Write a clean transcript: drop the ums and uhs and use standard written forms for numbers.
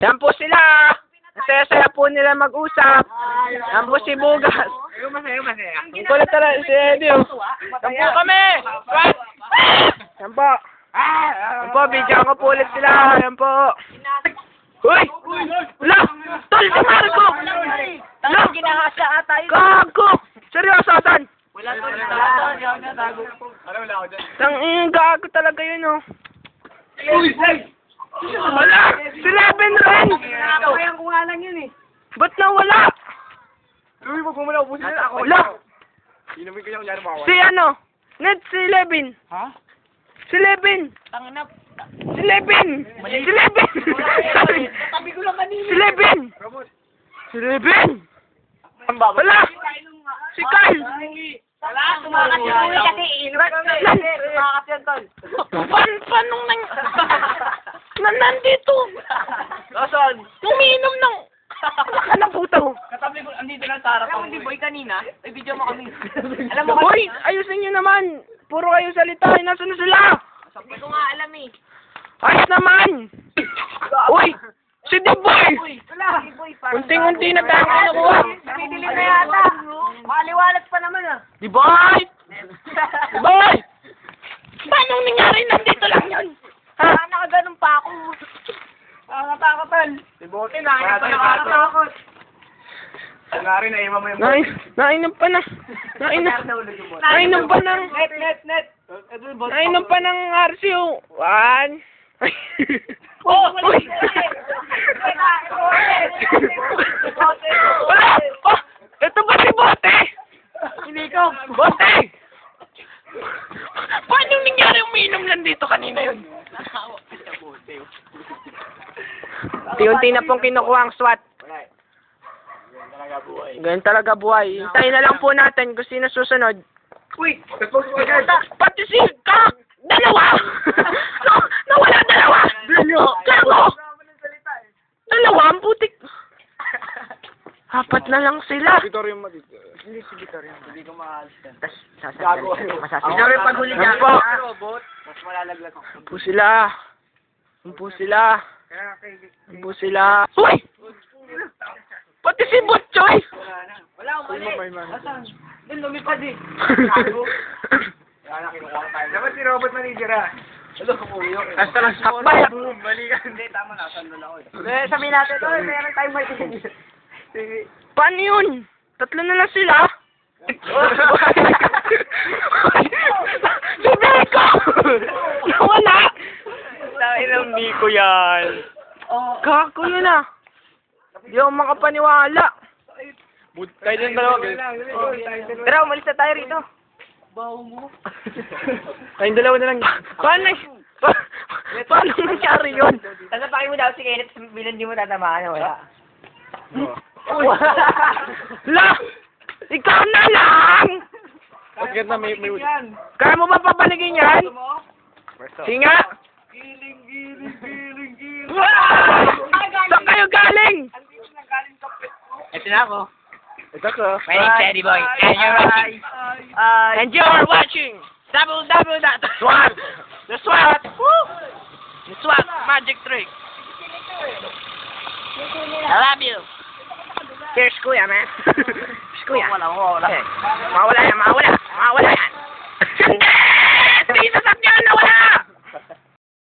Yan po sila. Saya-saya po nila mag-usap. Yan po si Bugas. Masaya. Ang kulit talaga si Eddie. Yan po kami. What? Yan po. Yan po, bigyan ko po ulit sila. Yan po. Uy! Wala! Tol, si Marco! Wala! Ginahasa ata yun. Gago! Seryoso, saan? Wala to. Wala ako dyan. Gago talaga yun, oh. Wala! Si Levin rin! Kaya ko nga lang yun eh. Ba't nawala? Uy, wag mo muna ubusin na ako. Wala! Inumin ko yung kunyari mawawala. Si ano? Ned, si Levin. Ha? Si Levin. Tangina. Si Levin. Si Levin. Sorry. Tabi ko lang kanina. Si Levin. Si Levin. Wala. Si Kyle. Wala, tumakas yung uwi kasi inurat. Tumakas yan, tol. Paano nandito? Nasaan? Umiinom ng... Wala ng puta mo. Katabi ko, andito lang sa harap. Alam mo, di boy kanina? May video mo kami. Alam mo Hoy, ayusin nyo naman. Puro kayo salita. Nasaan na sila? Hindi ko nga alam eh. Ayos naman. Uy, si Diboy. Wala. Unting-unti na tayo nakuha. Nakikilig na yata. Maliwalat pa naman ah. Diboy! Diboy! Paano nangyari? Nandito lang yun. Ha? Nakaganon pa ako. Nakakatakot. Si Bote, nakakatakot. Nari na ima mo yung Nainom pa na. Nainom pa ng... Net. Nainom pa ng RCO. One. Oh! Uy! Wala! Oh! Ito ba si Bote? Hindi ko. Bote! Paano nangyari umiinom lang dito kanina yun? Unti-unti na pong kinukuha ang SWAT. Ganyan talaga buhay. Hintayin na lang po natin kung sino susunod. Uy! Pati si Kak! Dalawa! Nawala dalawa! Kako! Dalawa ang putik. Apat na lang sila. Victoria mo dito. Hindi si Victoria. Hindi ko maalis yan. Gago. Victoria pag huli niya. Robot. Mas malalaglag ako. Ampo sila. Uy! Pati si Butchoy! Wala akong mali. Asan? Doon lumipad eh. Gago. Dapat si Robot manitira. Hasta lang sakbay. Mali ka. Hindi, tama na. Saan doon ako eh. Sabihin natin, meron tayong may Paano yun? Tatlo na lang sila. Si Beko! Nawala! Ilang Nico yan. Kako yun ah. Di ako makapaniwala. Tayo din dalawa. Tara, umalis na tayo rito. Baho mo. Kayong dalawa na lang. Paano nangyari yun? Tasapakin mo daw si Kenneth, bilang di mo tatamaan. Wala. La! Ikaw na lang! Bakit na may... Kaya mo ba papaligin yan? Singa! Giling. Saan kayo galing? Ito na ako. Ito ko. My name's Teddy Boy. And you're watching. And you're watching SWAT! The SWAT! Woo! The SWAT magic trick. I love you. Cheers, kuya, man. Cheers, kuya. Wala. Mawala yan.